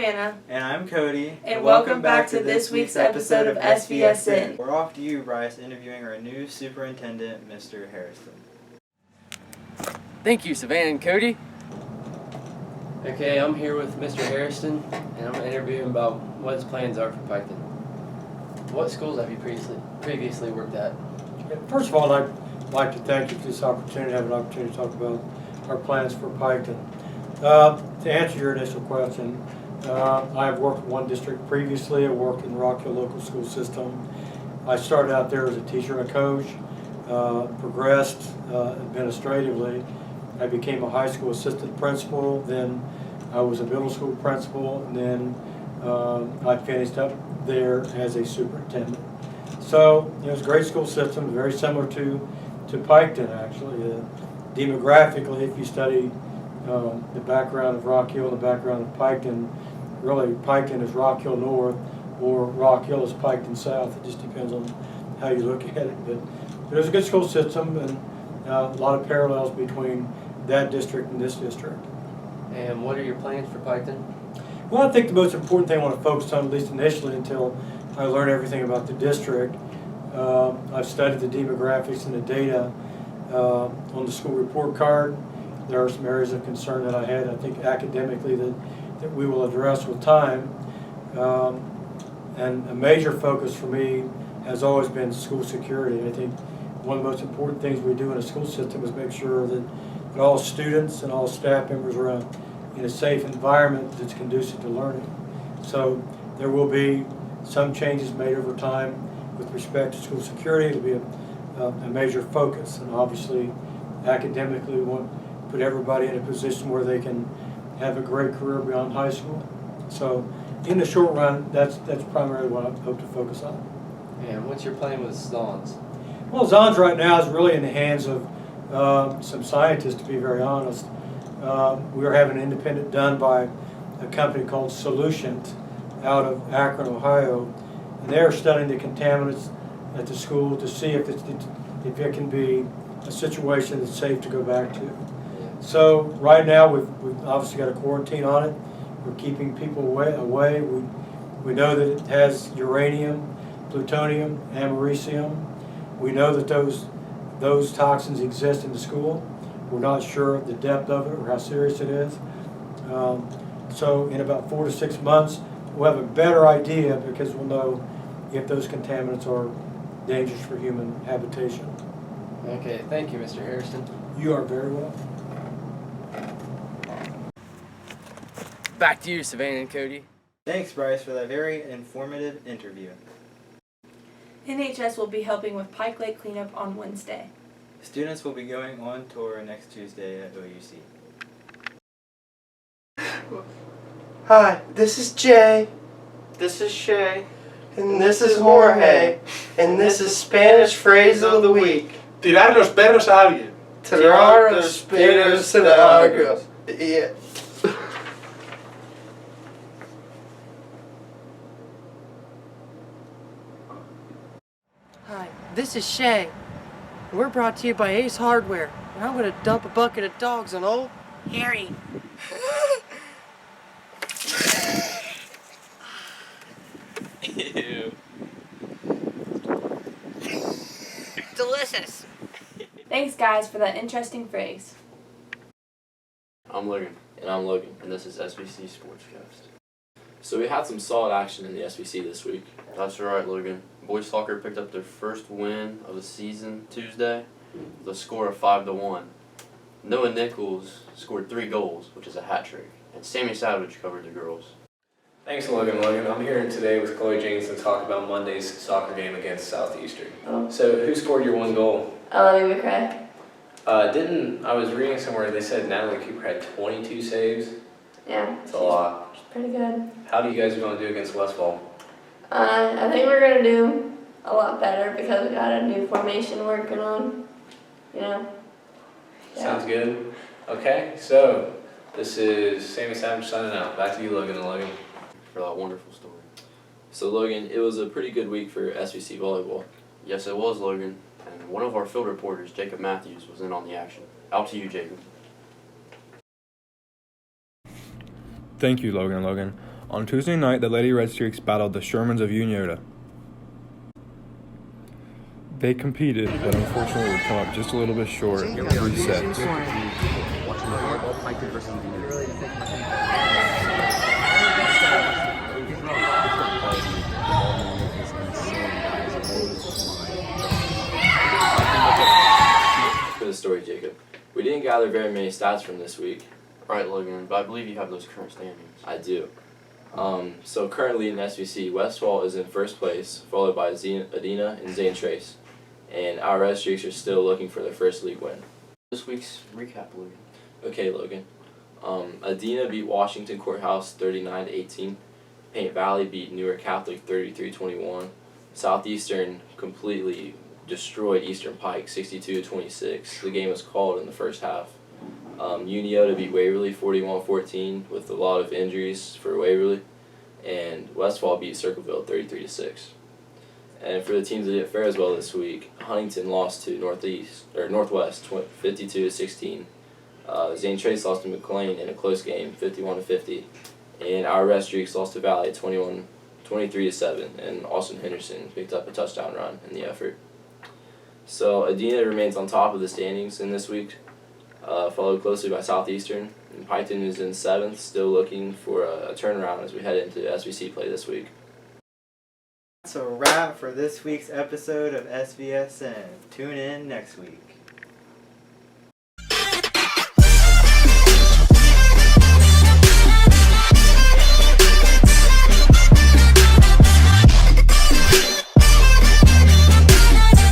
Savannah. And I'm Cody. And welcome back to this week's episode of SVSN. We're off to you, Bryce, interviewing our new superintendent, Mr. Harrison. Thank you, Savannah and Cody. Okay, I'm here with Mr. Harrison, and I'm going to interview him about what his plans are for Piketon. What schools have you previously worked at? First of all, I'd like to thank you for this opportunity, to have an opportunity to talk about our plans for Piketon. To answer your initial question, I have worked in one district previously. I worked in the Rock Hill local school system. I started out there as a teacher and a coach, progressed administratively. I became a high school assistant principal, then I was a middle school principal, and then I finished up there as a superintendent. So it was a great school system, very similar to Piketon actually. Demographically, if you study the background of Rock Hill and the background of Piketon, really Piketon is Rock Hill North or Rock Hill is Piketon South. It just depends on how you look at it. But it was a good school system and a lot of parallels between that district and this district. And what are your plans for Piketon? Well, I think the most important thing I want to focus on, at least initially until I learn everything about the district, I've studied the demographics and the data on the school report card. There are some areas of concern that I had, I think academically, that we will address with time. And a major focus for me has always been school security. I think one of the most important things we do in a school system is make sure that all students and all staff members are in a safe environment that's conducive to learning. So there will be some changes made over time with respect to school security. It'll be a major focus, and obviously academically we want to put everybody in a position where they can have a great career beyond high school. So in the short run, that's primarily what I hope to focus on. And what's your plan with Zons? Well, Zons right now is really in the hands of some scientists, to be very honest. We are having an independent done by a company called Solutions out of Akron, Ohio, and they are studying the contaminants at the school to see if it can be a situation that's safe to go back to. So right now we've obviously got a quarantine on it. We're keeping people away. We know that it has uranium, plutonium, americium. We know that those toxins exist in the school. We're not sure of the depth of it or how serious it is. So in about 4 to 6 months, we'll have a better idea because we'll know if those contaminants are dangerous for human habitation. Okay, thank you, Mr. Harrison. You are very welcome. Back to you, Savannah and Cody. Thanks, Bryce, for that very informative interview. NHS will be helping with Pike Lake cleanup on Wednesday. Students will be going on tour next Tuesday at OUC. Hi, this is Jay. This is Shay. And this is Jorge. And this is Spanish Phrase of the Week. Tirar los perros a alguien. Tirar los perros a alguien. Yeah. Hi, this is Shay. We're brought to you by Ace Hardware, and I'm going to dump a bucket of dogs on old Harry. Ew. Delicious. Thanks, guys, for that interesting phrase. I'm Logan. And I'm Logan, and this is SVC Sportscast. So we had some solid action in the SVC this week. That's right, Logan. Boys soccer picked up their first win of the season Tuesday with a score of 5-1. Noah Nichols scored 3 goals, which is a hat trick, and Sammy Savage covered the girls. Thanks, Logan. I'm here today with Chloe James to talk about Monday's soccer game against Southeastern. Oh. So, who scored your 1 goal? Olivia McCray. I was reading somewhere they said Natalie Cooper had 22 saves. Yeah. That's a lot. She's pretty good. How do you guys going to do against Westfall? I think we're going to do a lot better because we got a new formation working on, Yeah. Sounds good. Okay, so this is Sammy Savage signing out. Back to you, Logan. For that wonderful story. So Logan, it was a pretty good week for SVC volleyball. Yes, it was, Logan. And one of our field reporters, Jacob Matthews, was in on the action. Out to you, Jacob. Thank you, Logan. On Tuesday night, the Lady Red Streaks battled the Shermans of Unioda. They competed, but unfortunately would come up just a little bit short in 3 sets. For the story, Jacob. We didn't gather very many stats from this week. Right, Logan, but I believe you have those current standings. I do. So currently in SVC, Westfall is in first place, followed by Adina and Zane Trace. And our Red Streaks are still looking for their first league win. This week's recap, Logan. Okay, Logan. Adina beat Washington Courthouse 39-18. Paint Valley beat Newark Catholic 33-21. Southeastern completely destroyed Eastern Pike 62-26. The game was called in the first half. Unioda beat Waverly 41-14 with a lot of injuries for Waverly. And Westfall beat Circleville 33-6. And for the teams that didn't fare as well this week, Huntington lost to Northwest 52-16. Zane Trace lost to McLean in a close game, 51-50. And our Red Streaks lost to Valley 23-7. And Austin Henderson picked up a touchdown run in the effort. So Adina remains on top of the standings in this week, followed closely by Southeastern. And Piketon is in 7th, still looking for a turnaround as we head into SVC play this week. That's a wrap for this week's episode of SVSN. Tune in next week.